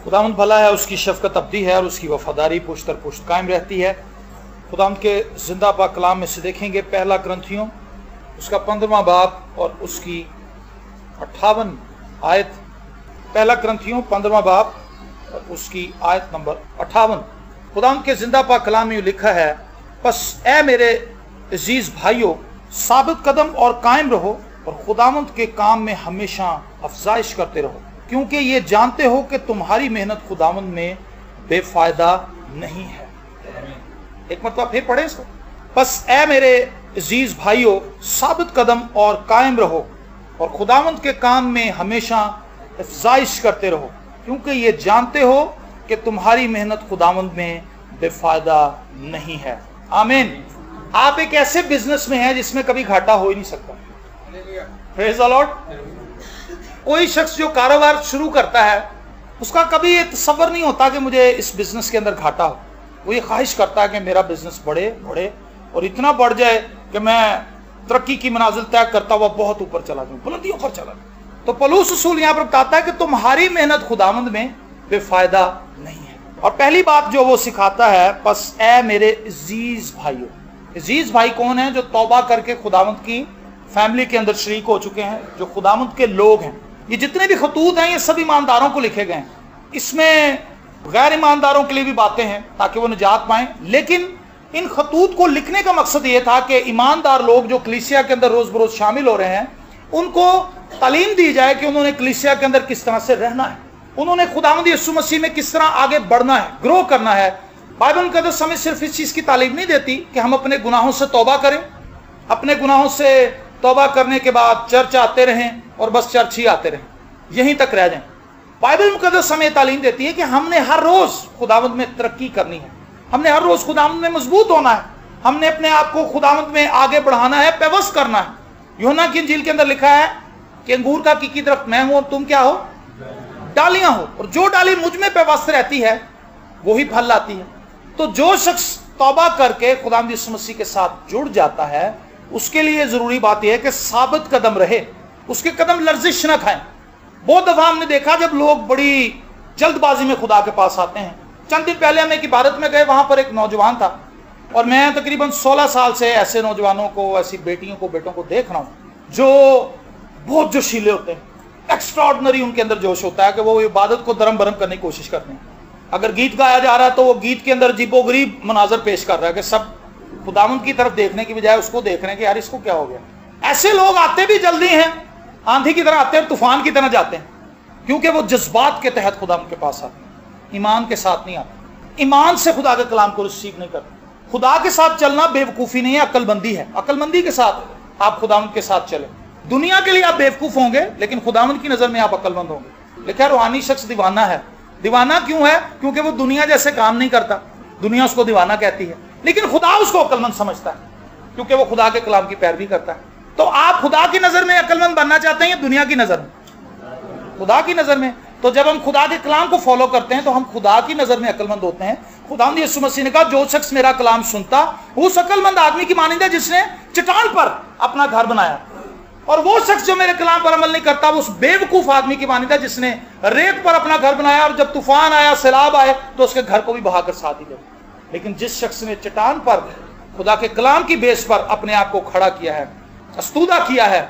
खुदावंद भला है, उसकी शफकत अब्दी है और उसकी वफादारी पुश्त दर पुश्त कायम रहती है। खुदावंद के जिंदा पाक कलाम में से देखेंगे पहला ग्रंथियों उसका 15वां बाब और उसकी 58 आयत। पहला ग्रंथियों 15वां बाब और उसकी आयत नंबर 58। खुदावंद के जिंदा पाक कलाम में लिखा है, बस ए मेरे अजीज भाइयों, साबित कदम और कायम रहो और खुदावंद के काम में हमेशा अफजाइश करते रहो, क्योंकि ये जानते हो कि तुम्हारी मेहनत खुदावंद में बेफायदा नहीं है। एक मतलब फिर पढ़े इसको, बस ए मेरे अजीज भाइयों, साबित कदम और कायम रहो और खुदावंद के काम में हमेशा अफजाइश करते रहो, क्योंकि ये जानते हो कि तुम्हारी मेहनत खुदावंद में बेफायदा नहीं है। आमीन। आप एक ऐसे बिजनेस में हैं जिसमें कभी घाटा हो ही नहीं सकता। Praise the Lord. कोई शख्स जो कारोबार शुरू करता है उसका कभी ये तसव्वुर नहीं होता कि मुझे इस बिजनेस के अंदर घाटा हो। वो ये ख्वाहिश करता है कि मेरा बिजनेस बढ़े बढ़े और इतना बढ़ जाए कि मैं तरक्की की मनाजिल तय करता हुआ बहुत ऊपर चला जाऊं, बुलंदियों पर चला जाऊं। तो पौलुस रसूल यहां पर बताता है कि तुम्हारी मेहनत खुदावंद में बेफायदा नहीं है। और पहली बात जो वो सिखाता है, बस ए मेरे अजीज भाइयों। अजीज भाई कौन है? जो तौबा करके खुदावंद की फैमिली के अंदर शरीक हो चुके हैं, जो खुदावंद के लोग हैं। ये जितने भी खतूत हैं ये सब ईमानदारों को लिखे गए हैं। इसमें गैर ईमानदारों के लिए भी बातें हैं ताकि वो निजात पाएं, लेकिन इन खतूत को लिखने का मकसद ये था कि ईमानदार लोग जो कलीसिया के अंदर रोज बरोज शामिल हो रहे हैं उनको तालीम दी जाए कि उन्होंने कलीसिया के अंदर किस तरह से रहना है, उन्होंने खुदावंद यीशु मसीह में किस तरह आगे बढ़ना है, ग्रो करना है। बाइबल मुकद्दस हमें सिर्फ इस चीज की तालीम नहीं देती कि हम अपने गुनाहों से तौबा करें, अपने गुनाहों से तौबा करने के बाद चर्च आते रहें और बस चर्च ही आते रहें, यहीं तक रह जाएं। बाइबल मुकद्दस हमें तालीम देती है कि हमने हर रोज खुदावंद में तरक्की करनी है, हमने हर रोज खुदावंद में मजबूत होना है, हमने अपने आप को खुदावंद में आगे बढ़ाना है, पेवस्त करना है। यूहन्ना की इंजील के अंदर लिखा है कि अंगूर का की दरख्त मैं हूं और तुम क्या हो? डालियां हो, और जो डाली मुझ में पेवस्त रहती है वो ही फल लाती है। तो जो शख्स तौबा करके खुदावंद यीशु मसीह के साथ जुड़ जाता है उसके लिए जरूरी बात यह है कि साबित कदम रहे, उसके कदम लर्जिश न खाएं। बहुत दफा हमने देखा जब लोग बड़ी जल्दबाजी में खुदा के पास आते हैं। चंद दिन पहले हम एक इबादत में गए, वहां पर एक नौजवान था और मैं तकरीबन 16 साल से ऐसे नौजवानों को, ऐसी बेटियों को, बेटों को देख रहा हूं जो बहुत जोशीले होते हैं, एक्स्ट्राऑर्डिनरी उनके अंदर जोश होता है कि वो इबादत को दरम बरम करने की कोशिश करते हैं। अगर गीत गाया जा रहा है तो वो गीत के अंदर अजीबो गरीब मनाजर पेश कर रहा है कि सब खुदावंद की तरफ देखने की बजाय उसको देख रहे हैं कि यार इसको क्या हो गया। ऐसे लोग आते भी जल्दी हैं, आंधी की तरह आते हैं, तूफान की तरह जाते हैं, क्योंकि वो जज्बात के तहत खुदावंद के पास आते हैं, ईमान के साथ नहीं आते। ईमान से खुदा के कलाम को रिसीव नहीं करते। खुदा के साथ चलना बेवकूफ़ी नहीं है, अक्लमंदी है। अक्लमंदी के साथ आप खुदावंद के साथ चले। दुनिया के लिए आप बेवकूफ़ होंगे लेकिन खुदावंद की नज़र में आप अक्लमंद होंगे। लिखा है रूहानी शख्स दीवाना है। दीवाना क्यों है? क्योंकि वो दुनिया जैसे काम नहीं करता, दुनिया उसको दीवाना कहती है, लेकिन खुदा उसको अक्लमंद समझता है क्योंकि वो खुदा के कलाम की पैरवी करता है। तो आप खुदा की नज़र में अक्लमंद बनना चाहते हैं या दुनिया की नज़र में? खुदा की नज़र में। तो जब हम खुदा के कलाम को फॉलो करते हैं तो हम खुदा की नज़र में अक्लमंद होते हैं। खुदावंद यीशु मसीह ने कहा, जो शख्स मेरा कलाम सुनता उस अक्लमंद आदमी की मानिंदा जिसने चट्टान पर अपना घर बनाया, और वो शख्स जो मेरे कलाम पर अमल नहीं करता वो उस बेवकूफ आदमी की मानिंदा जिसने रेत पर अपना घर बनाया और जब तूफान आया, सैलाब आए तो उसके घर को भी बहाकर साथ ही ले। लेकिन जिस शख्स ने चट्टान पर खुदा के कलाम की बेस पर अपने आप को खड़ा किया है, अस्तूदा किया है,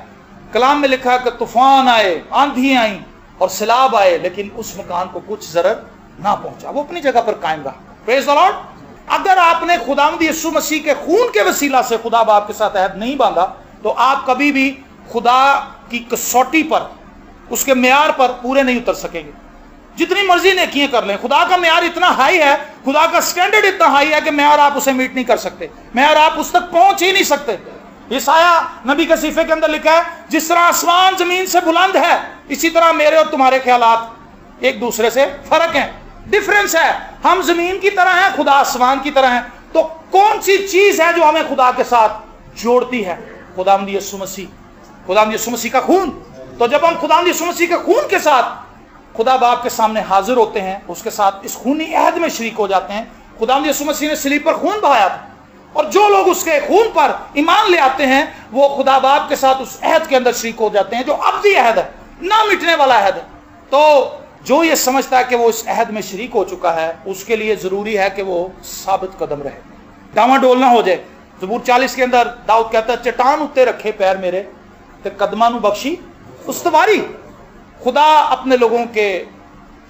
कलाम में लिखा है कि तूफान आए, आंधी आई और सैलाब आए, लेकिन उस मकान को कुछ जरर ना पहुंचा, वो अपनी जगह पर कायम रहा। Praise the Lord. अगर आपने खुदावंद यीशु मसीह के खून के वसीला से खुदा बाप के साथ अहद नहीं बांधा तो आप कभी भी खुदा की कसौटी पर, उसके म्यार पर पूरे नहीं उतर सकेंगे। जितनी मर्जी नेकियां कर लें, खुदा का म्यार इतना हाई है, खुदा का स्टैंडर्ड इतना हाई है कि मैं और आप उसे मीट नहीं कर सकते, मैं और आप उस तक पहुंच ही नहीं सकते। ईसाया नबी के सीफे के अंदर लिखा है, जिस तरह आसमान जमीन से बुलंद है इसी तरह मेरे और तुम्हारे ख्यालात एक दूसरे से फर्क हैं, डिफरेंस है। हम जमीन की तरह हैं, खुदा आसमान की तरह है। तो कौन सी चीज है जो हमें खुदा के साथ जोड़ती है? खुदावंद यीशु मसीह, खुदावंद यीशु मसीह का खून। तो जब हम खुदावंद यीशु मसीह के खून के साथ खुदा बाप के सामने हाजिर होते हैं, उसके साथ इस खूनी अहद में शरीक हो जाते हैं। खुदावंद यीशु मसीह ने सलीब पर खून बहाया था और जो लोग उसके खून पर ईमान ले आते हैं वो खुदा बाप के साथ उस अहद के अंदर शरीक हो जाते हैं जो अब्दी अहद है, ना मिटने वाला अहद है। तो जो ये समझता है कि वो इस अहद में शरीक हो चुका है, उसके लिए जरूरी है कि वो साबित कदम रहे, डामाडोल ना हो जाए। ज़बूर 40 के अंदर दाऊद कहता है, चट्टान उत्ते रखे पैर मेरे ते कदमां नूं बख्शी उस्तवारी। खुदा अपने लोगों के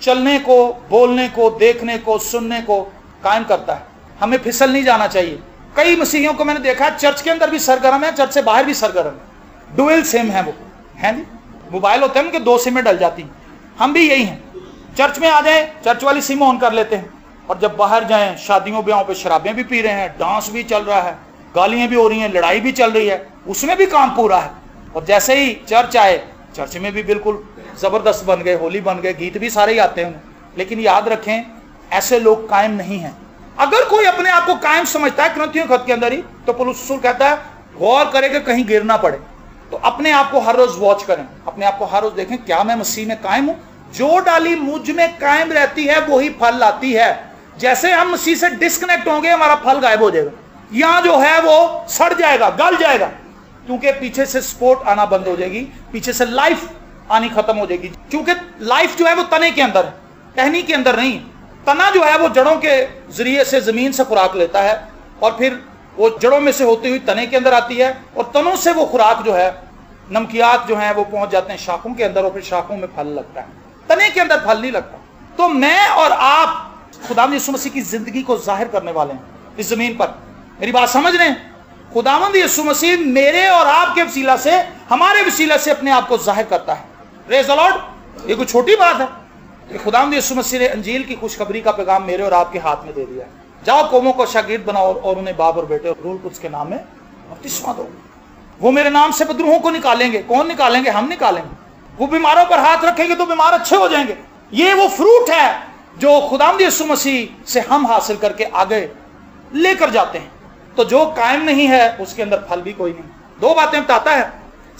चलने को, बोलने को, देखने को, सुनने को कायम करता है। हमें फिसल नहीं जाना चाहिए। कई मसीहियों को मैंने देखा है चर्च के अंदर भी सरगर्म है, चर्च से बाहर भी सरगर्म है, डुअल सिम है वो, है नहीं? मोबाइल होते हैं उनके 2 सिमें डल जाती हैं। हम भी यही हैं, चर्च में आ जाए चर्च वाली सिम ऑन कर लेते हैं, और जब बाहर जाएं शादियों ब्याहों पे शराबें भी पी रहे हैं, डांस भी चल रहा है, गालियां भी हो रही हैं, लड़ाई भी चल रही है, उसमें भी काम पूरा है। और जैसे ही चर्च आए, चर्च में भी बिल्कुल जबरदस्त बन गए, होली बन गए, गीत भी सारे ही आते हैं। लेकिन याद रखें, ऐसे लोग कायम नहीं हैं। अगर कोई अपने आप को कायम समझता है कुरिन्थियों खत के अंदर ही, तो पौलुस रसूल कहता है गौर करे कि कहीं गिर ना पड़े। तो अपने आप को हर रोज वॉच करें, अपने आप को हर रोज देखें, क्या मैं मसीह में कायम हूं? जो डाली मुझ में कायम रहती है वही फल लाती है। जैसे हम मसीह से डिस्कनेक्ट होंगे, हमारा फल गायब हो जाएगा, यहां जो है वो सड़ जाएगा, गल जाएगा, क्योंकि पीछे से सपोर्ट आना बंद हो जाएगी, पीछे से लाइफ आनी खत्म हो जाएगी। क्योंकि लाइफ जो है वो तने के अंदर है, टहनी के अंदर नहीं। तना जो है वो जड़ों के जरिए से जमीन से खुराक लेता है, और फिर वो जड़ों में से होती हुई तने के अंदर आती है, और तनों से वो खुराक जो है, नमकियात जो है वो पहुंच जाते हैं शाखों के अंदर, और फिर शाखों में फल लगता है, तने के अंदर फल नहीं लगता। तो मैं और आप खुदावंद यीशु मसीह की जिंदगी को जाहिर करने वाले हैं इस जमीन पर। मेरी बात समझ रहे हैं? खुदावंद यीशु मसीह मेरे और आपके वसीला से, हमारे वसीला से अपने आप को जाहिर करता है। Praise the Lord. ये कोई छोटी बात है कि खुदावंद यीशु मसीह ने अंजील की खुशखबरी का पैगाम मेरे और आपके हाथ में दे दिया है। जाओ कौमों को शागिर्द बनाओ और उन्हें बाप और बेटे और रूह कुद्स के नाम में बपतिस्मा दो। वो मेरे नाम से बदरूहों को निकालेंगे। कौन निकालेंगे? हम निकालेंगे। वो बीमारों पर हाथ रखेंगे तो बीमार अच्छे हो जाएंगे। ये वो फ्रूट है जो खुदावंद यीशु मसीह से हम हासिल करके आगे लेकर जाते हैं। तो जो कायम नहीं है उसके अंदर फल भी कोई नहीं। 2 बातें बताता है,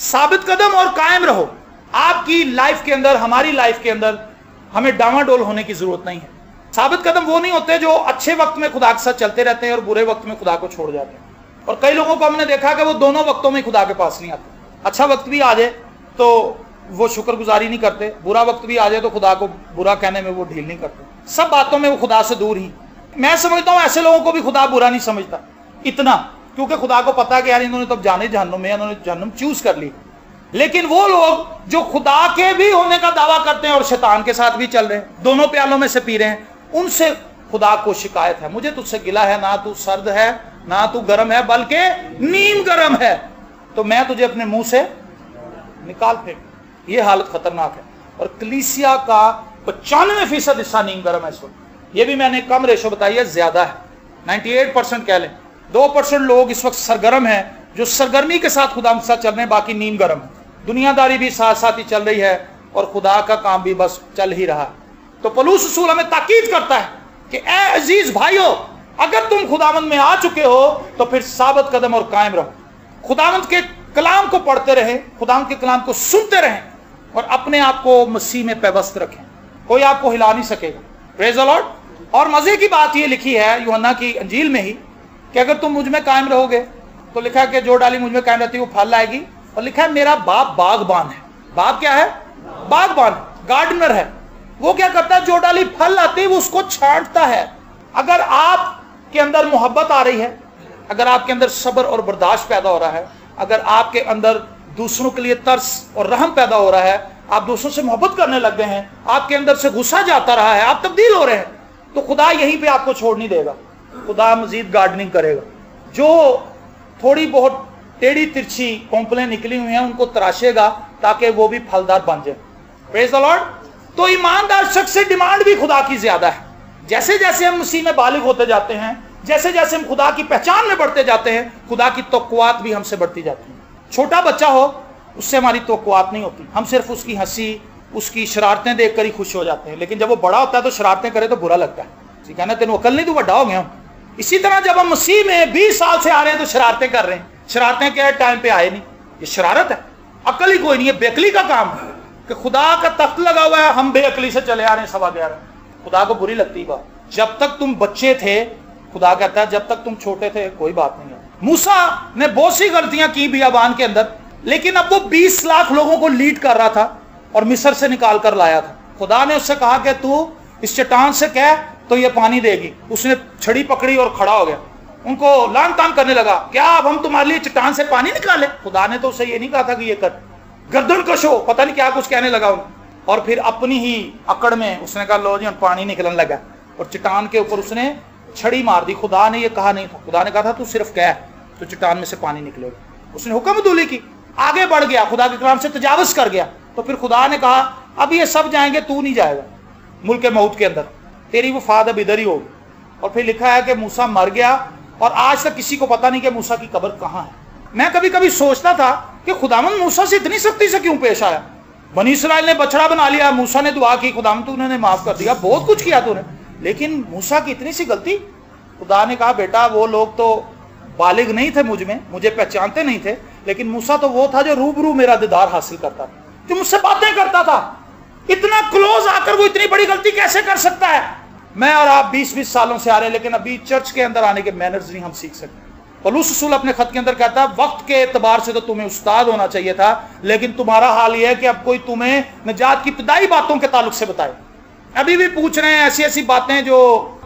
साबित कदम और कायम रहो। आपकी लाइफ के अंदर, हमारी लाइफ के अंदर हमें डामाडोल होने की जरूरत नहीं है। साबित कदम वो नहीं होते जो अच्छे वक्त में खुदा के साथ चलते रहते हैं और बुरे वक्त में खुदा को छोड़ जाते हैं। और कई लोगों को हमने देखा कि वो दोनों वक्तों में खुदा के पास नहीं आते। अच्छा वक्त भी आ जाए तो वो शुक्रगुजारी नहीं करते, बुरा वक्त भी आ जाए तो खुदा को बुरा कहने में वो ढील नहीं करते। सब बातों में वो खुदा से दूर ही। मैं समझता हूं ऐसे लोगों को भी खुदा बुरा नहीं समझता इतना, क्योंकि खुदा को पता है कि यार इन्होंने तो जाने जहन्नुम में, इन्होंने जहन्नुम चूज कर ली। लेकिन वो लोग जो खुदा के भी होने का दावा करते हैं और शैतान के साथ भी चल रहे हैं, दोनों प्यालों में से पी रहे हैं, उनसे खुदा को शिकायत है, मुझे तुझसे गिला है, ना तू सर्द है ना तू गर्म है, बल्कि नीम गर्म है, तो मैं तुझे अपने मुंह से निकाल फेंक। ये हालत खतरनाक है। और कलीसिया का 95% हिस्सा नीम गर्म है इस वक्त। ये भी मैंने कम रेशो बताई है, ज्यादा है, 98% कह लें। 2% लोग इस वक्त सरगर्म है, जो सरगर्मी के साथ खुदा के साथ चल रहे हैं, बाकी नीम गर्म है। दुनियादारी भी साथ साथ ही चल रही है और खुदा का काम भी बस चल ही रहा है। तो पौलुस रसूल हमें ताकीद करता है कि ए अजीज भाइयों, अगर तुम खुदावंद में आ चुके हो तो फिर साबित कदम और कायम रहो। खुदावंद के कलाम को पढ़ते रहें, खुदावंद के कलाम को सुनते रहें और अपने आप को मसीह में पैवस्त रखें। कोई आपको हिला नहीं सकेगा। Praise the Lord. और मजे की बात ये लिखी है यूहन्ना की अंजील में ही कि अगर तुम मुझ में कायम रहोगे, तो लिखा है कि जो डाली मुझ में कायम रहती है वो फल लाएगी। और लिखा है मेरा बाप बागबान है। बाप क्या है? बागबान, गार्डनर है। वो क्या करता है? जो डाली फल लाती है वो उसको छांटता है। अगर आपके अंदर मोहब्बत आ रही है, अगर आपके अंदर सब्र और बर्दाश्त पैदा हो रहा है, अगर आपके अंदर दूसरों के लिए तरस और रहम पैदा हो रहा है, आप दूसरों से मोहब्बत करने लग गए हैं, आपके अंदर से गुस्सा जाता रहा है, आप तब्दील हो रहे हैं, तो खुदा यहीं पे आपको छोड़ नहीं देगा। खुदा मजीद गार्डनिंग करेगा। जो थोड़ी बहुत टेढ़ी तिरछी कोंपलें निकली हुई हैं उनको तराशेगा ताकि वो भी फलदार बन जाए। Praise the Lord. तो ईमानदार शख्स से डिमांड भी खुदा की ज्यादा है। जैसे जैसे हम मसीह में बालिग होते जाते हैं, जैसे जैसे हम खुदा की पहचान में बढ़ते जाते हैं, खुदा की तौक़ुआत भी हमसे बढ़ती जाती है। छोटा बच्चा हो, उससे हमारी तौक़ुआत नहीं होती, हम सिर्फ उसकी हंसी, उसकी शरारतें देखकर ही खुश हो जाते हैं। लेकिन जब वो बड़ा होता है तो शरारतें करे तो बुरा लगता है। कहना तेन अकल नहीं, तू बड़ा हो गया। इसी तरह जब हम मसीह में 20 साल से आ रहे हैं तो शरारतें कर रहे हैं। शरारतें क्या है? टाइम पे आए नहीं, ये शरारत है। अकल ही कोई नहीं है, बेअकली का काम है कि खुदा का तख्त लगा हुआ है, हम बेअकली से चले आ रहे हैं 11:15। खुदा को बुरी लगती बात। जब तक तुम बच्चे थे, खुदा कहता है जब तक तुम छोटे थे कोई बात नहीं है। मूसा ने बहुत सी गलतियां की बियाबान के अंदर, लेकिन अब वो 20 लाख लोगों को लीड कर रहा था और मिस्र से निकाल कर लाया था। खुदा ने उससे कहा कि तू इस चट्टान से कह तो ये पानी देगी। उसने छड़ी पकड़ी और खड़ा हो गया, उनको लान तान करने लगा, क्या अब हम तुम्हारे लिए चट्टान से पानी निकाले? खुदा ने तो उसे ये नहीं कहा था कि ये कर, गर्दन कशो, पता नहीं क्या कुछ कहने लगा उन्हें। और फिर अपनी ही अकड़ में उसने कहा लो जी पानी निकलने लगा, और चट्टान के ऊपर उसने छड़ी मार दी। खुदा ने ये कहा नहीं था, खुदा ने कहा था तू सिर्फ कह तो चट्टान में से पानी निकलेगा। उसने हुक्मदूली की, आगे बढ़ गया, खुदा के कलाम से तजावुज कर गया। तो फिर खुदा ने कहा अब ये सब जाएंगे, तू नहीं जाएगा मुल्क मौत के अंदर, तेरी वफात अब इधर ही होगी। और फिर लिखा है कि मूसा मर गया और आज तक किसी को पता नहीं कि मूसा की कब्र कहाँ है। मैं कभी कभी सोचता था कि खुदावंद मूसा से इतनी सख्ती से क्यों पेश आया। बनी इस्राइल ने बछड़ा बना लिया, मूसा ने दुआ की, खुदावंद तूने उन्हें माफ कर दिया, बहुत कुछ किया तूने, लेकिन मूसा की इतनी सी गलती। खुदा ने कहा बेटा वो लोग तो बालिग नहीं थे मुझ में, मुझे पहचानते नहीं थे, लेकिन मूसा तो वो था जो रूबरू मेरा दीदार हासिल करता था, जो मुझसे बातें करता था। इतना क्लोज आकर वो इतनी बड़ी गलती कैसे कर सकता है? मैं और आप 20-20 सालों से आ रहे हैं, लेकिन अभी चर्च के अंदर आने के मैनर्स नहीं हम सीख सकते। पौलुस रसूल अपने खत के अंदर कहता है वक्त के एतबार से तो तुम्हें उस्ताद होना चाहिए था, लेकिन तुम्हारा हाल यह है कि अब कोई तुम्हें नजात की इब्तदाई बातों के ताल्लुक से बताए। अभी भी पूछ रहे हैं ऐसी ऐसी बातें जो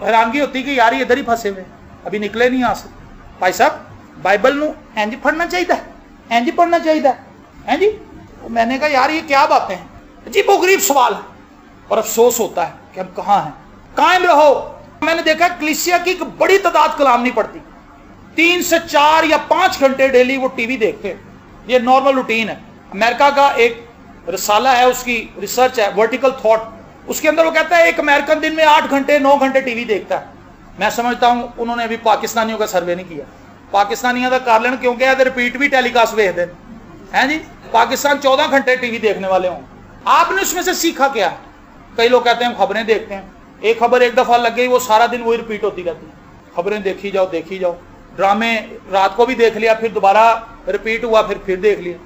हैरानगी होती कि यार इधर ही फंसे हुए, अभी निकले नहीं यहाँ से। भाई साहब बाइबल नू इंज पढ़ना चाहिए, इंज पढ़ना चाहिए है जी। मैंने कहा यार ये क्या बातें हैं, अजीब गरीब सवाल है, और अफसोस होता है कि हम कहाँ हैं। कायम रहो। मैंने देखा कलीसिया की एक बड़ी तादाद कलाम नहीं पढ़ती, 3 से 4 या 5 घंटे डेली वो टीवी देखते हैं, ये नॉर्मल रूटीन है। अमेरिका का एक रिसाला है, उसकी रिसर्च है वर्टिकल थॉट, उसके अंदर वो कहता है एक अमेरिकन दिन में 8 घंटे 9 घंटे टीवी देखता है। मैं समझता हूं उन्होंने अभी पाकिस्तानियों का सर्वे नहीं किया, पाकिस्तानियों का कर लेना क्योंकि रिपीट भी टेलीकास्ट भेज दें हैं जी। पाकिस्तान 14 घंटे टीवी देखने वाले हों, आपने उसमें से सीखा क्या? कई लोग कहते हैं हम खबरें देखते हैं, एक खबर एक दफा लग गई वो सारा दिन वही रिपीट होती रहती है, खबरें देखी जाओ देखी जाओ। ड्रामे रात को भी देख लिया, फिर दोबारा रिपीट हुआ, फिर देख लिया।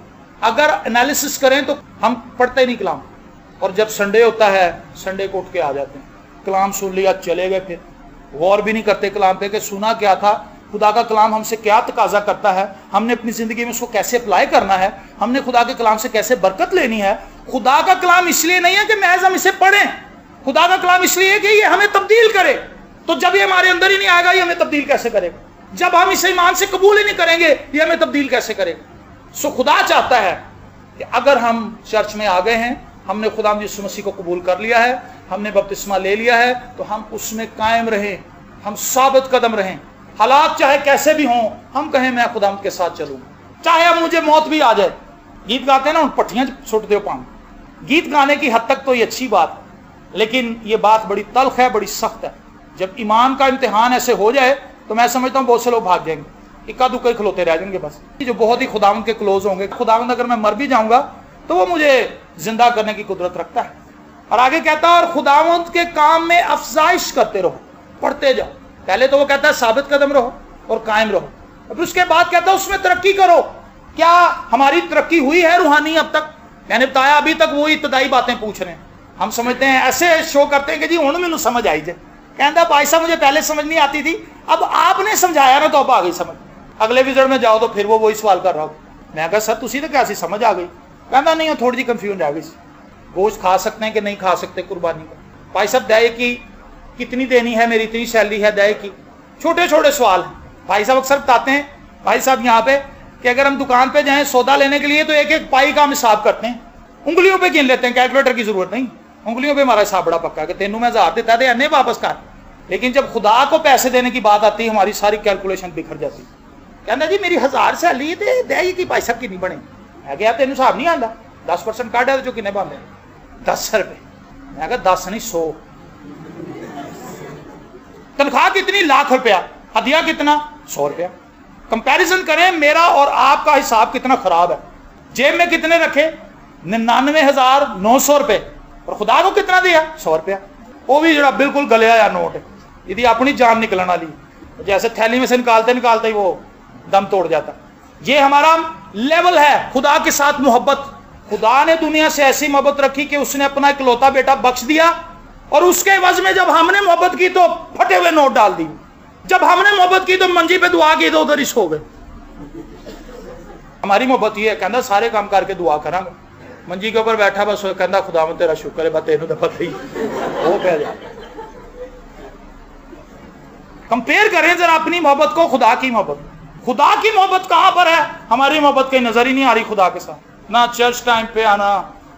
अगर एनालिसिस करें तो हम पढ़ते नहीं कलाम, और जब संडे होता है संडे को उठ के आ जाते हैं, कलाम सुन लिया चले गए, फिर गौर भी नहीं करते कलाम पे कि सुना क्या था, खुदा का कलाम हमसे क्या तकाजा करता है, हमने अपनी जिंदगी में उसको कैसे अप्लाई करना है, हमने खुदा के कलाम से कैसे बरकत लेनी है। खुदा का कलाम इसलिए नहीं है कि महज हम इसे पढ़ें, खुदा का कलाम इसलिए है कि ये हमें तब्दील करे। तो जब ये हमारे अंदर ही नहीं आएगा ये हमें तब्दील कैसे करेगा? जब हम इसे ईमान से कबूल ही नहीं करेंगे ये हमें तब्दील कैसे करेगा? सो खुदा चाहता है कि अगर हम चर्च में आ गए हैं, हमने खुदा यीशु मसीह को कबूल कर लिया है, हमने बपतिस्मा ले लिया है, तो हम उसमें कायम रहें, हम साबित कदम रहें। हालात चाहे कैसे भी हों, हम कहें मैं खुदा के साथ चलूंगा, चाहे अब मुझे मौत भी आ जाए। गीत गाते हैं ना, उन पट्टियां सुट दो पान। गीत गाने की हद तक तो ये अच्छी बात है, लेकिन ये बात बड़ी तल्ख है, बड़ी सख्त है। जब ईमान का इम्तिहान ऐसे हो जाए तो मैं समझता हूँ बहुत से लोग भाग जाएंगे, इक्का दुक्का खिलौते रह जाएंगे बस, जो बहुत ही खुदावंद के क्लोज होंगे। खुदावंद अगर मैं मर भी जाऊंगा तो वो मुझे जिंदा करने की कुदरत रखता है। और आगे कहता है और खुदावंद के काम में अफजाइश करते रहो, पढ़ते जाओ। पहले तो वो कहता है साबित कदम रहो और कायम रहो, फिर उसके बाद कहता है उसमें तरक्की करो। क्या हमारी तरक्की हुई है रूहानी अब तक? मैंने बताया अभी तक वो इब्तदाई बातें पूछ रहे हैं। हम समझते हैं ऐसे शो करते हैं कि जी हुण मैनू समझ आई जे, कहता भाई साहब मुझे पहले समझ नहीं आती थी, अब आपने समझाया ना तो अब आ गई समझ। अगले विजिट में जाओ तो फिर वो वही सवाल कर रहा हो। मैं कहा सर तुसी तो कैसी समझ आ गई? कहता नहीं थोड़ी जी कंफ्यूजन रह गई। गोश्त खा सकते हैं कि नहीं खा सकते कुर्बानी का? भाई साहब दया की कितनी देनी है, मेरी इतनी सैलरी है, दया की। छोटे छोटे सवाल हैं। भाई साहब अक्सर बताते हैं भाई साहब यहाँ पे कि अगर हम दुकान पे जाएं सौदा लेने के लिए तो एक एक पाई का हम हिसाब करते हैं, उंगलियों पे गिन लेते हैं, कैलकुलेटर की जरूरत नहीं, उंगलियों पे हमारा हिसाब बड़ा पक्का कि तेनू मैं 1000 देता है वापस कर। लेकिन जब खुदा को पैसे देने की बात आती है हमारी सारी कैलकुलेशन बिखर जाती। कहना जी मेरी 1000 सैलरी है, दया की भाई साहब की नहीं बने। मैं क्या तेन हिसाब नहीं आता? 10% काट है जो किन्ने बनते? 10 रुपए। मैं कहा 10 नहीं 100। तनख्वाह कितनी? लाख रुपया। हदिया कितना? 100 रुपया। कंपैरिजन करें मेरा और आपका हिसाब कितना खराब है। जेब में कितने रखे? 99,900 रुपए। और खुदा को कितना दिया? 100 रुपया। वो भी जरा बिल्कुल गलिया या नोट है, यदि अपनी जान निकलने वाली, जैसे थैली में से निकालते निकालते ही वो दम तोड़ जाता। ये हमारा लेवल है खुदा के साथ मोहब्बत। खुदा ने दुनिया से ऐसी मोहब्बत रखी कि उसने अपना इकलौता बेटा बख्श दिया, और उसके एवज में जब हमने मोहब्बत की तो फटे हुए नोट डाल दी। जब हमने मोहब्बत की तो मंजी पे दुआ की तो उधर ही सो गए। हमारी मोहब्बत ये है, कहना सारे काम करके दुआ करांगा, मंजी के ऊपर बैठा बस कहता खुदावन तेरा शुक्र है, बस तेनू तो पता ही वो पै जा। कंपेयर करें जरा अपनी मोहब्बत को खुदा की मोहब्बत। खुदा की मोहब्बत कहां पर है? हमारी मोहब्बत कहीं नजर ही नहीं आ रही खुदा के साथ। ना चर्च टाइम पे आना,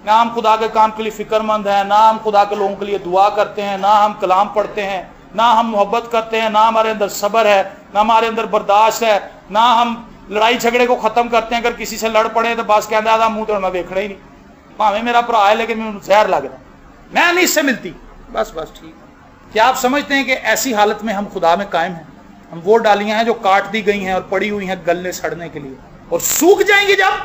ना हम खुदा के काम के लिए फिक्रमंद हैं, ना हम खुदा के लोगों के लिए दुआ करते हैं, ना हम कलाम पढ़ते हैं, ना हम मोहब्बत करते हैं, ना हमारे अंदर सब्र है, ना हमारे अंदर बर्दाश्त है, ना हम लड़ाई झगड़े को खत्म करते हैं। अगर किसी से लड़ पड़े तो बस कहता है मुंह तो मैं देखना ही नहीं, भावे मेरा भरा है लेकिन मैं जहर लग रहा, मैं नहीं इससे मिलती, बस बस ठीक। क्या आप समझते हैं कि ऐसी हालत में हम खुदा में कायम हैं? हम वो डालियां हैं जो काट दी गई हैं और पड़ी हुई हैं गलने सड़ने के लिए, और सूख जाएंगी जब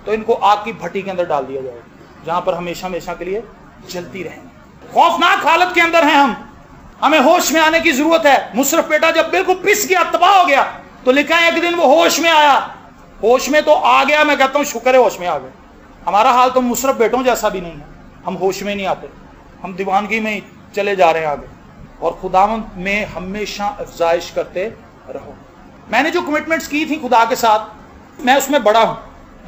तो इनको आग की भट्टी के अंदर डाल दिया जाएगा, जहां पर हमेशा हमेशा के लिए जलती रहेंगी। खौफनाक हालत के अंदर हैं हम, हमें होश में आने की जरूरत है। मुशर्रफ बेटा जब बिल्कुल पिस गया, तबाह हो गया, तो लिखा है एक दिन वो होश में आया। होश में तो आ गया, मैं कहता हूं शुक्र है होश में आ गया। हमारा हाल तो मुशर्रफ बेटों जैसा भी नहीं है, हम होश में नहीं आते, हम दीवानगी में ही चले जा रहे हैं आगे। और खुदावंद में हमेशा अफजाइश करते रहो। मैंने जो कमिटमेंट्स की थी खुदा के साथ, मैं उसमें बड़ा हूं,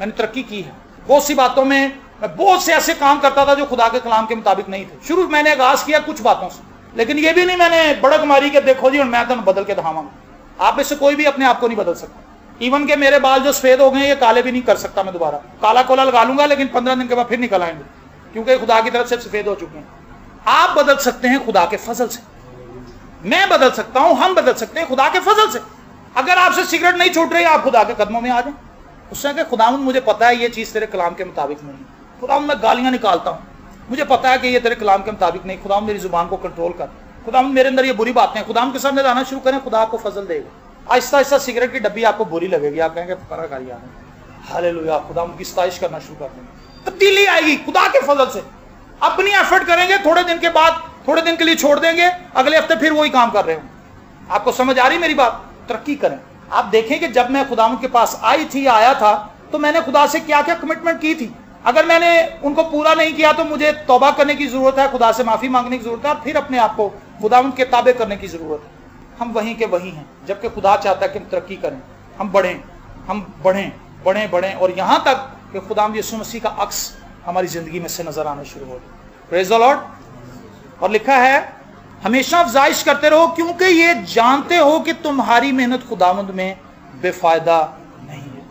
मैंने तरक्की की है। बहुत सी बातों में मैं बहुत से ऐसे काम करता था जो खुदा के कलाम के मुताबिक नहीं थे। शुरू मैंने आगाज किया कुछ बातों से, लेकिन ये भी नहीं मैंने बड़क मारी के देखो जी और मैं तो बदल के दिखाऊंगा। आप में से कोई भी अपने आप को नहीं बदल सकता। इवन के मेरे बाल जो सफेद हो गए ये काले भी नहीं कर सकता मैं दोबारा। काला कोला लगा लूंगा लेकिन 15 दिन के बाद फिर निकल आएंगे, क्योंकि खुदा की तरफ से सफेद हो चुके हैं। आप बदल सकते हैं खुदा के फजल से, मैं बदल सकता हूं, हम बदल सकते हैं खुदा के फजल से। अगर आपसे सिगरेट नहीं छूट रही, आप खुदा के कदमों में आ जाए। उससे कहे खुदावंद मुझे पता है ये चीज तेरे कलाम के मुताबिक नहीं है, खुदावंद मैं गालियां निकालता हूं, मुझे पता है कि ये तेरे कलाम के मुताबिक नहीं, खुदावंद मेरी जुबान को कंट्रोल कर, खुदावंद मेरे अंदर ये बुरी बातें हैं। खुदावंद के सामने लाना शुरू करें, खुदा आपको फजल देगा। आहिस्ता आहिस्ता सिगरेट की डब्बी आपको बुरी लगेगी, आप कहेंगे फरा खाई आ रहे, हालेलुया, खुदावंद की सताइश करना शुरू कर देंगे। तब्दीली आएगी खुदा के फजल से। अपनी एफर्ट करेंगे, थोड़े दिन के बाद, थोड़े दिन के लिए छोड़ देंगे, अगले हफ्ते फिर वही काम कर रहे हो। आपको समझ आ रही मेरी बात? तरक्की करें। आप देखें कि जब मैं खुदावंद के पास आई थी, आया था, तो मैंने खुदा से क्या क्या कमिटमेंट की थी। अगर मैंने उनको पूरा नहीं किया तो मुझे तौबा करने की जरूरत है, खुदा से माफी मांगने की जरूरत है, और फिर अपने आप को खुदावंद के ताबे करने की जरूरत है। हम वहीं के वहीं हैं, जबकि खुदा चाहता है कि हम तरक्की करें, हम बढ़ें, हम बढ़ें बढ़ें बढ़ें, और यहां तक कि खुदावंद यीशु मसीह का अक्स हमारी जिंदगी में से नजर आने शुरू हो जाए। Praise the Lord. और लिखा है हमेशा अफजाइश करते रहो, क्योंकि ये जानते हो कि तुम्हारी मेहनत खुदावंद में बेफायदा नहीं है।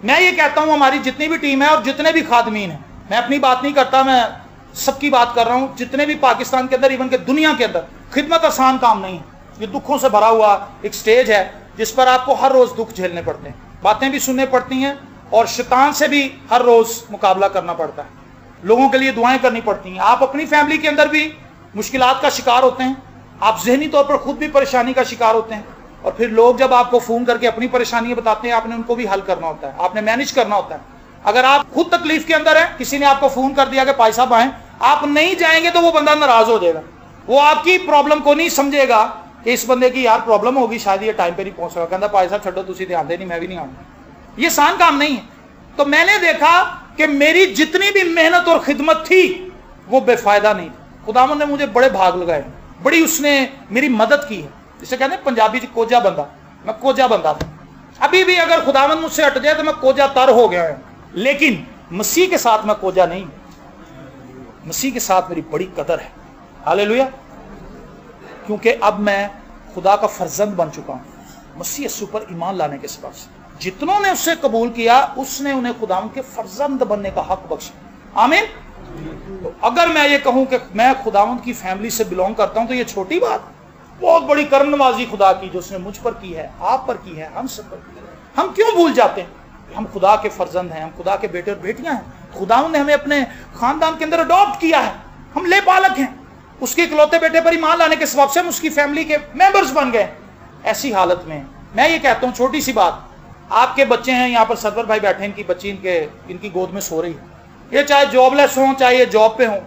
मैं ये कहता हूं हमारी जितनी भी टीम है और जितने भी खादमीन हैं, मैं अपनी बात नहीं करता, मैं सबकी बात कर रहा हूं, जितने भी पाकिस्तान के अंदर, इवन के दुनिया के अंदर, खिदमत आसान काम नहीं है। ये दुखों से भरा हुआ एक स्टेज है जिस पर आपको हर रोज दुख झेलने पड़ते हैं, बातें भी सुनने पड़ती हैं, और शैतान से भी हर रोज मुकाबला करना पड़ता है, लोगों के लिए दुआएं करनी पड़ती हैं। आप अपनी फैमिली के अंदर भी मुश्किलात का शिकार होते हैं, आप जहनी तौर पर खुद भी परेशानी का शिकार होते हैं, और फिर लोग जब आपको फोन करके अपनी परेशानियां बताते हैं, आपने उनको भी हल करना होता है, आपने मैनेज करना होता है। अगर आप खुद तकलीफ के अंदर हैं, किसी ने आपको फोन कर दिया कि भाई साहब आए, आप नहीं जाएंगे तो वो बंदा नाराज हो जाएगा, वो आपकी प्रॉब्लम को नहीं समझेगा कि इस बंदे की यार प्रॉब्लम होगी, शायद ये टाइम पे नहीं पहुंच रहा, कहता भाई साहब छड्डो तुसी ध्यान दे नहीं, मैं भी नहीं आऊंगा। ये आसान काम नहीं है। तो मैंने देखा कि मेरी जितनी भी मेहनत और खिदमत थी वो बेफायदा नहीं थी। खुदावंद ने मुझे बड़े भाग लगाए, बड़ी उसने मेरी मदद की है। जिसे कहते हैं पंजाबी च कोजा बंदा, मैं कोजा बंदा था। अभी भी अगर खुदावंद मुझसे हट जाए तो मैं कोजा तर हो गया है, लेकिन मसीह के साथ मैं कोजा नहीं, मसीह के साथ मेरी बड़ी कदर है। हालेलुया। क्योंकि अब मैं खुदा का फर्जंद बन चुका हूं मसीह यीशु पर ईमान लाने के सबब से। जितनों ने उससे कबूल किया उसने उन्हें खुदावंद के फर्जंद बनने का हक बख्शा। आमीन। तो अगर मैं ये कहूं कि मैं खुदावंद की फैमिली से बिलोंग करता हूं तो ये छोटी बात, बहुत बड़ी कर्म नवाजी खुदा की जो उसने मुझ पर की है, आप पर की है, हम सब पर की है। हम क्यों भूल जाते हैं? हम खुदा के फर्जंद हैं, हम खुदा के बेटे और बेटियां हैं। खुदावंद ने हमें अपने खानदान के अंदर अडॉप्ट किया है, हम ले बालक हैं। उसके इकलौते बेटे पर ईमान लाने के सबब से हम उसकी फैमिली के मेंबर्स बन गए। ऐसी हालत में मैं ये कहता हूं, छोटी सी बात, आपके बच्चे हैं यहाँ पर, सरवर भाई बैठे, इनकी बच्ची इनकी गोद में सो रही है। ये चाहे जॉबलेस हों, चाहे ये जॉब पे हों,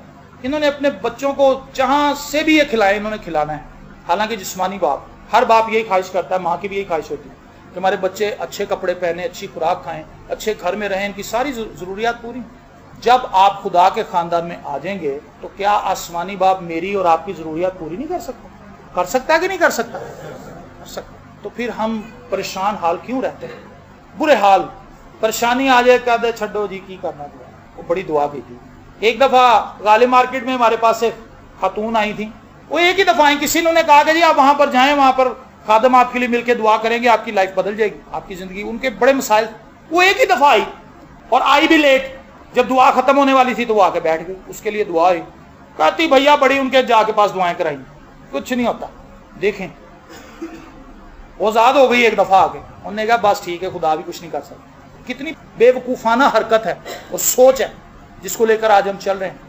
इन्होंने अपने बच्चों को जहां से भी ये खिलाए इन्होंने खिलाना है। हालांकि जिस्मानी बाप, हर बाप यही ख्वाहिश करता है, माँ की भी यही ख्वाहिश होती है कि हमारे बच्चे अच्छे कपड़े पहने, अच्छी खुराक खाएं, अच्छे घर में रहें, इनकी सारी जरूरियात पूरी। जब आप खुदा के खानदान में आ जाएंगे तो क्या आसमानी बाप मेरी और आपकी जरूरियात पूरी नहीं कर सकता? कर सकता है कि नहीं कर सकता? कर सकता। तो फिर हम परेशान हाल क्यों रहते हैं? बुरे हाल, परेशानी आ जाए, कहते छड्डो जी की करना, वो बड़ी दुआ की थी। एक दफा गालिब मार्केट में हमारे पास एक खातून आई थी, वो एक ही दफा आई, किसी ने कहा कि जी आप वहां पर जाएं, वहां पर खादम आपके लिए मिलकर दुआ करेंगे, आपकी लाइफ बदल जाएगी, आपकी जिंदगी। उनके बड़े मसाइल, वो एक ही दफा आई और आई भी लेट। जब दुआ खत्म होने वाली थी तो वो आके बैठ गई, उसके लिए दुआ हुई। कहती भैया बड़ी उनके जाके पास दुआएं कराई, कुछ नहीं होता। देखें वो आजाद हो गई एक दफा आके, उन्होंने कहा बस ठीक है, खुदा भी कुछ नहीं कर सकता। कितनी बेवकूफाना हरकत है और सोच है जिसको लेकर आज हम चल रहे हैं।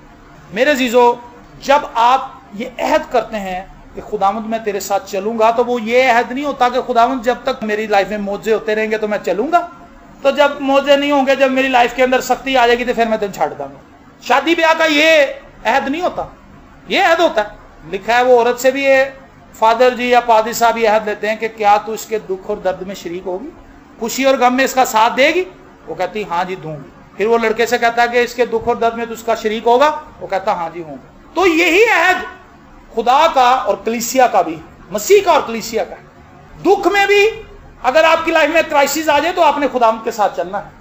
मेरे अजीजों, जब आप ये अहद करते हैं कि खुदावंद मैं तेरे साथ चलूंगा, तो वो ये अहद नहीं होता कि खुदावंद जब तक मेरी लाइफ में मौजे होते रहेंगे तो मैं चलूंगा, तो जब मौजे नहीं होंगे, जब मेरी लाइफ के अंदर सख्ती आ जाएगी तो फिर मैं तेन छाड़ दूंगा। शादी ब्याह का ये अहद नहीं होता, ये अहद होता है। लिखा है वो औरत से भी ये फादर जी या पादी साहब ये अहद लेते हैं कि क्या तू इसके दुख और दर्द में शरीक होगी, खुशी और गम में इसका साथ देगी? वो कहती हाँ जी दूंगी। फिर वो लड़के से कहता है कि इसके दुख और दर्द में तू उसका शरीक होगा? वो कहता हाँ जी हूँ। तो यही अहद खुदा का और कलीसिया का भी, मसीह का और कलीसिया का। दुख में भी अगर आपकी लाइफ में क्राइसिस आ जाए तो आपने खुदा के साथ चलना है।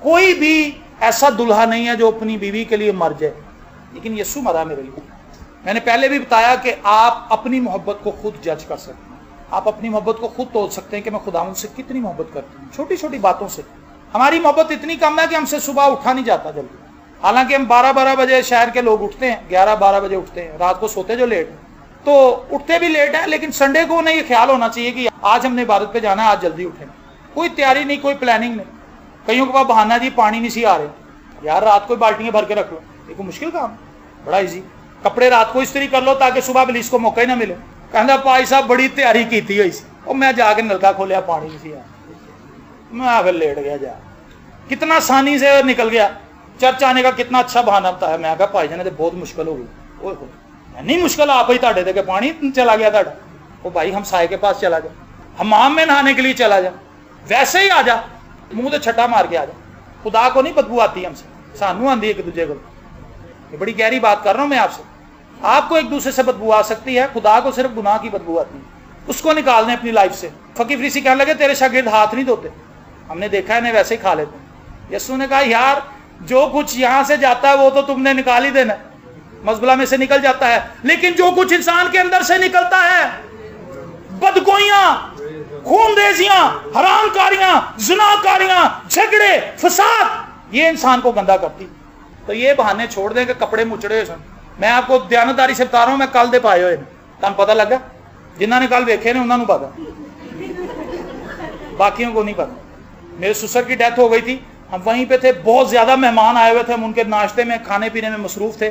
कोई भी ऐसा दुल्हा नहीं है जो अपनी बीवी के लिए मर जाए, लेकिन यीशु मरा मेरे लिए। मैंने पहले भी बताया कि आप अपनी मोहब्बत को खुद जज कर सकते हैं, आप अपनी मोहब्बत को खुद तोल सकते हैं कि मैं खुदावंद से कितनी मोहब्बत करती हूँ। छोटी छोटी बातों से हमारी मोहब्बत इतनी कम है कि हमसे सुबह उठा नहीं जाता जल्दी। हालांकि हम 12-12 बजे शहर के लोग उठते हैं, 11-12 बजे उठते हैं, रात को सोते जो लेट, तो उठते भी लेट हैं। लेकिन संडे को उन्हें ये ख्याल होना चाहिए कि आज हमने इबादत पे जाना है, आज जल्दी उठें। कोई तैयारी नहीं, कोई प्लानिंग नहीं। कईयों के पास बहाना जी पानी नहीं सी आ रहे, यार रात को बाल्टियां भर के रख लो, एक मुश्किल काम, बड़ा ईजी। कपड़े रात को इस्त्री कर लो ताकि सुबह पुलिस को मौका ही ना मिले। कहता भाई साहब बड़ी तैयारी की थी और मैं जाके नलका खोलिया, पानी नहीं सी आया, मैं फिर लेट गया। जा कितना आसानी से निकल गया। चर्च आने का कितना अच्छा बहाना बताया। मैं कहा भाई जाने तो बहुत मुश्किल हो गई। नहीं मुश्किल आप ही ताड़े थे पानी चला गया ताड़ा। वो भाई हम साए के पास चला जा, हमाम में नहाने के लिए चला जा, वैसे ही आ जा, मुंह तो छट्टा मार के आ जा। खुदा को नहीं बदबू आती हमसे, सानू आंदी एक दूसरे को। ये बड़ी गहरी बात कर रहा हूं मैं आपसे। आपको एक दूसरे से बदबू आ सकती है, खुदा को सिर्फ गुनाह की बदबू आती है, उसको निकालने अपनी लाइफ से। फकीर फरीसी कहने लगे तेरे शागिर्द हाथ नहीं धोते, हमने देखा है इन्हें वैसे ही खा लेते। यीशु ने कहा यार जो कुछ यहां से जाता है वो तो तुमने निकाल ही देना, मजबला में से निकल जाता है, लेकिन जो कुछ इंसान के अंदर से निकलता है, बदगोइयां, खूनरेजियां, हरामकारियां, ज़िनाकारियां, झगड़े, फसाद, ये इंसान को गंदा करती। तो ये बहाने छोड़ दें कि कपड़े मुचड़े सन। मैं आपको दयानतदारी से बता रहा हूं, मैं कल दे पाए हुए तुम पता लगा, जिन्होंने कल वेखे ने उन्होंने पता, बाकियों को नहीं पता। मेरे ससुर की डेथ हो गई थी, हम वहीं पे थे, बहुत ज्यादा मेहमान आए हुए थे, हम उनके नाश्ते में खाने पीने में मसरूफ थे।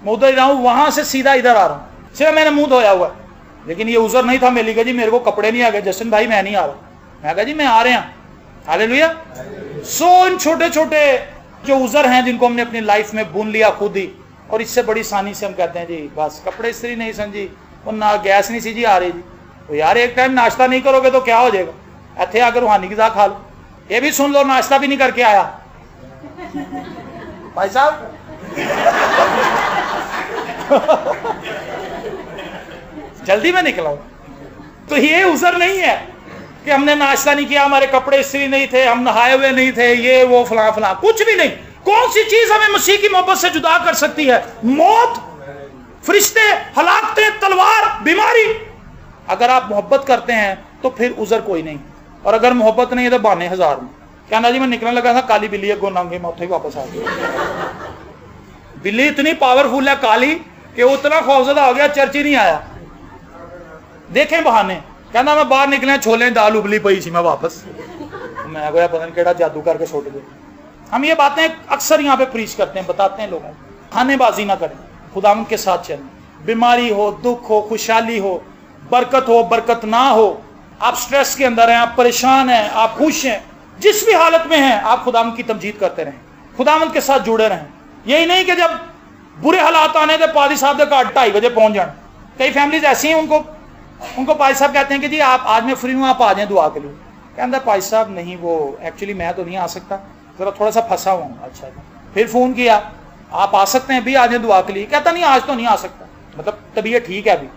मैं उधर ही रहा हूं, वहां से सीधा इधर आ रहा हूं, सिर्फ मैंने मुंह धोया हुआ, लेकिन ये उजर नहीं था मेरे लिए जी मेरे को कपड़े नहीं आ गए, जसन भाई मैं नहीं आ रहा। मैं कहा जी मैं आ रहे हैं, हालेलुया। सो इन छोटे छोटे जो उजर हैं जिनको हमने अपनी लाइफ में बुन लिया खुद ही, और इससे बड़ी आसानी से हम कहते हैं जी बस कपड़े इस्त्री नहीं सन जी, और ना गैस नहीं सी जी आ रही जी। तो यार एक टाइम नाश्ता नहीं करोगे तो क्या हो जाएगा, इतने आकर रूहानी ग़िज़ा खा लो। ये भी सुन लो नाश्ता भी नहीं करके आया भाई साहब जल्दी में निकला। तो ये उजर नहीं है कि हमने नाश्ता नहीं किया, हमारे कपड़े इस्त्री नहीं थे, हम नहाए हुए नहीं थे, ये वो फला फला, कुछ भी नहीं। कौन सी चीज हमें मसीह की मोहब्बत से जुदा कर सकती है? मौत, फरिश्ते, हलाकतें, तलवार, बीमारी। अगर आप मोहब्बत करते हैं तो फिर उजर कोई नहीं, और अगर मोहब्बत नहीं है तो बहाने हजार में। कहना जी मैं निकलने लगा था, काली बिल्ली है गोनांगे, मैं ही वापस आ गया। बिल्ली इतनी पावरफुल है काली कि वो इतना खौफजदा हो गया, चर्च ही नहीं आया। देखें बहाने। कहना मैं बाहर निकले, छोले दाल उबली पई सी, मैं वापस। मैं गया पता नहीं केड़ा जादू करके छोड़ दे। हम ये बातें अक्सर यहाँ पे प्रीच करते हैं, बताते हैं लोगों को, खानेबाजी ना करें, खुदावंद के साथ चलें। बीमारी हो, दुख हो, खुशहाली हो, बरकत ना हो, आप स्ट्रेस के अंदर हैं, आप परेशान हैं, आप खुश हैं, जिस भी हालत में हैं, आप खुदावंद की तमजीद करते रहें, खुदावंद के साथ जुड़े रहें। यही नहीं कि जब बुरे हालात आने तो पादी साहब के घर 2:30 बजे पहुंच जाए। कई फैमिलीज ऐसी हैं, उनको पादी साहब कहते हैं कि जी आप आज मैं फ्री हूँ, आप आ जाएं दुआ के लिए। कहता पादी साहब नहीं, वो एक्चुअली मैं तो नहीं आ सकता, जरा थोड़ा सा फंसा हुआ हूँ। अच्छा, फिर फोन किया, आप आ सकते हैं भी, आ जाए दुआ के लिए। कहता नहीं आज तो नहीं आ सकता, मतलब तबीयत ठीक है अभी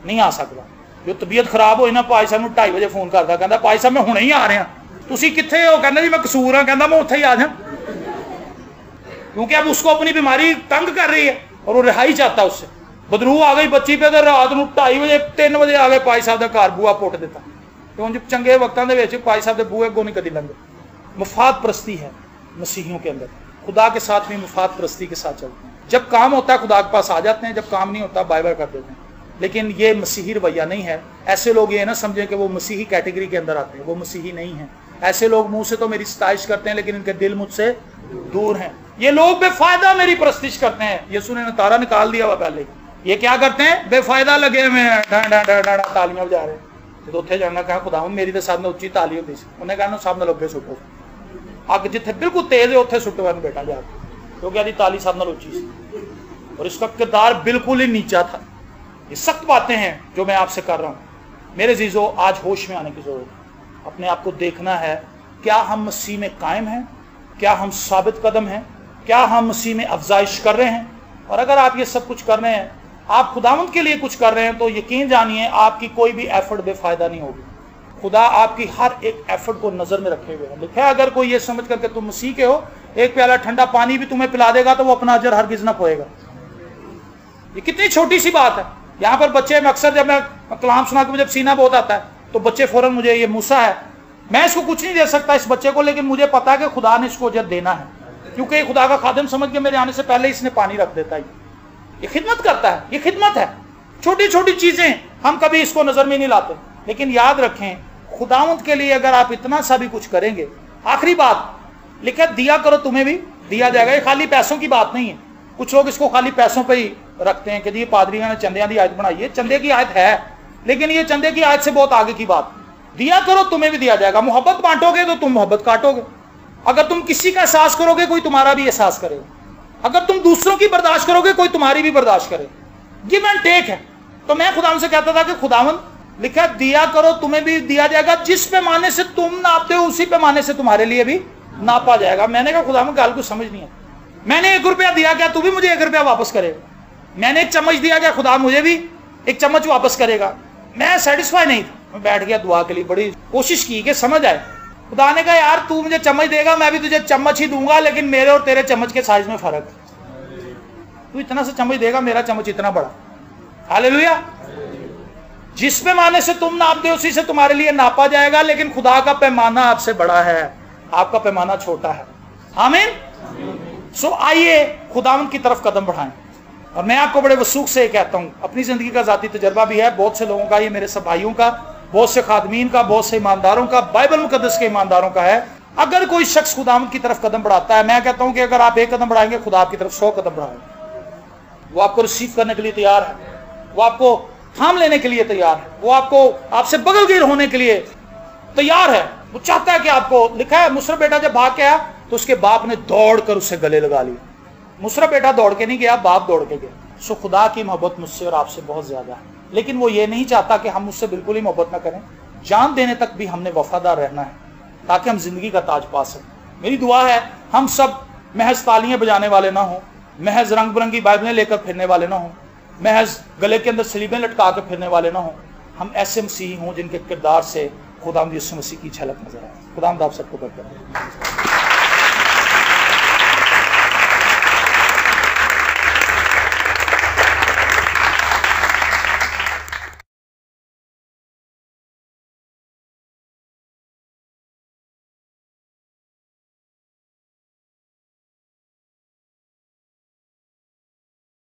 नहीं आ सकता। जो तबीयत खराब हो ना पाई साहब 2:30 बजे फोन करता, कहता पाई साहब मैं हुणे ही आ रहा, तुसी कित्थे हो? कहना जी मैं कसूर हाँ, कहता मैं उत्थे ही आ जा। क्योंकि अब उसको अपनी बीमारी तंग कर रही है और वो रिहाई चाहता है उससे। बदरू आ गई बच्ची पे, रात को 2:30 बजे 3 बजे आ गए पाई साहब का घर बूआ पुट दिता। क्यों चंगे वक्तों के पाई साहब के बूहे को नहीं कभी लंघे। मफाद परस्ती है मसीहियों के अंदर, खुदा के साथ भी मफाद परस्ती के साथ चलते हैं। जब काम होता है खुदा के पास आ जाते हैं, जब काम नहीं होता बाय बाय कर देते हैं। लेकिन ये मसीही रवैया नहीं है। ऐसे लोग ये ना समझें कि वो मसीही कैटेगरी के अंदर आते हैं, वो मसीही नहीं है। ऐसे लोग मुंह से तो मेरी सताइश करते हैं लेकिन इनके दिल मुझसे दूर हैं। ये लोग बेफायदा मेरी प्रस्तिश करते हैं। यीशु ने तारा निकाल दिया हुआ पहले। ये क्या करते हैं? बेफायदा लगे हुए हैं, तालियां बजा रहे हैं। तो उत्थे जाना कहा खुदा मेरी तो सब ने उच्ची ताली होती सी। उन्हें कहना सब ने लगे सुटो, अग जिथे बिल्कुल तेज है उत्थे सुटो बेटा जाके, क्योंकि आदि ताली सब ने उच्ची सी। और इसका किरदार बिल्कुल ही नीचा था। ये सख्त बातें हैं जो मैं आपसे कर रहा हूं। मेरे जीजो, आज होश में आने की जरूरत है। अपने आप को देखना है, क्या हम मसीह में कायम हैं? क्या हम साबित कदम हैं? क्या हम मसीह में अफजाइश कर रहे हैं? और अगर आप ये सब कुछ कर रहे हैं, आप खुदावंद के लिए कुछ कर रहे हैं, तो यकीन जानिए आपकी कोई भी एफर्ट बेफायदा नहीं होगी। खुदा आपकी हर एक एफर्ट को नजर में रखे हुए है। लिखा है अगर कोई ये समझ करके तुम मसीह के हो, एक प्याला ठंडा पानी भी तुम्हें पिला देगा तो वो अपना अजर हरगिज ना खोएगा। ये कितनी छोटी सी बात है। यहाँ पर बच्चे में अक्सर जब मैं कलाम सुना के मुझे पसीना बहुत आता है तो बच्चे फौरन मुझे, ये मूसा है, मैं इसको कुछ नहीं दे सकता इस बच्चे को, लेकिन मुझे पता है कि खुदा ने इसको अजर देना है, क्योंकि खुदा का खादिम समझ के मेरे आने से पहले इसने पानी रख देता है। ये खिदमत करता है, ये खिदमत है। छोटी छोटी चीजें हम कभी इसको नजर में नहीं लाते, लेकिन याद रखें खुदावंत के लिए अगर आप इतना सा भी कुछ करेंगे। आखिरी बात लिखा, दिया करो तुम्हें भी दिया जाएगा। ये खाली पैसों की बात नहीं है। कुछ लोग इसको खाली पैसों पे ही रखते हैं कि जी पादरियों ने चंदे की आयत बनाई है। चंदे की आयत है, लेकिन ये चंदे की आयत से बहुत आगे की बात। दिया करो तुम्हें भी दिया जाएगा। मोहब्बत बांटोगे तो तुम मोहब्बत काटोगे। अगर तुम किसी का एहसास करोगे कोई तुम्हारा भी एहसास करेगा। अगर तुम दूसरों की बर्दाश्त करोगे कोई तुम्हारी भी बर्दाश्त करे। गिव एंड टेक है। तो मैं खुदावन से कहता था कि खुदावन लिखा दिया करो तुम्हें भी दिया जाएगा, जिस पैमाने से तुम नापते हो उसी पैमाने से तुम्हारे लिए भी नापा जाएगा। मैंने कहा खुदावन गाल को समझ नहीं है। मैंने 1 रुपया दिया, क्या तू भी मुझे 1 रुपया वापस करेगा? मैंने 1 चम्मच दिया, क्या खुदा मुझे भी 1 चम्मच वापस करेगा? मैं सेटिस्फाई नहीं था। मैं बैठ गया दुआ के लिए, बड़ी कोशिश की कि समझ आए। खुदा ने कहा यार तू मुझे चम्मच देगा, मैं भी तुझे चम्मच ही दूंगा, लेकिन मेरे और तेरे चम्मच के साइज में फर्क है। तू इतना सा चम्मच देगा, मेरा चम्मच इतना बड़ा। हालेलुया। जिस पैमाने से तुम नापते हो उसी से तुम्हारे लिए नापा जाएगा, लेकिन खुदा का पैमाना आपसे बड़ा है, आपका पैमाना छोटा है। आमीन। सो आइए खुदावंद की तरफ कदम बढ़ाएं। और मैं आपको बड़े वसूख से कहता हूं, अपनी जिंदगी का जाती तजर्बा भी है, बहुत से लोगों का, ये मेरे सब भाइयों का, बहुत से खादमीन का, बहुत से ईमानदारों का, बाइबल मुकद्दस के ईमानदारों का है। अगर कोई शख्स खुदावंद की तरफ कदम बढ़ाता है, मैं कहता हूं कि अगर आप 1 कदम बढ़ाएंगे, खुदा आपकी तरफ 100 कदम बढ़ाएंगे। वो आपको रिसीव करने के लिए तैयार है, वो आपको थाम लेने के लिए तैयार है, वो आपको आपसे बगलगीर होने के लिए तैयार है। वो चाहता है कि आपको, लिखा है मुसरफ बेटा जब भाग के आया तो उसके बाप ने दौड़कर उसे गले लगा लिया। मुसरफ बेटा दौड़ के नहीं गया, बाप दौड़ के गया। सो खुदा की मोहब्बत मुझसे और आपसे बहुत ज्यादा है, लेकिन वो ये नहीं चाहता कि हम उससे बिल्कुल ही मोहब्बत ना करें। जान देने तक भी हमने वफादार रहना है ताकि हम जिंदगी का ताज पा सकें। मेरी दुआ है हम सब महज तालियां बजाने वाले ना हो, महज रंग बिरंगी बाइबलें लेकर फिरने वाले ना हो, महज गले के अंदर सलीबें लटका कर फिरने वाले ना हो। हम ऐसे मसीही हों जिनके किरदार से खुदावंद यीशु मसीह की झलक नजर आए। खुदावंद आप सबको बरकत दे।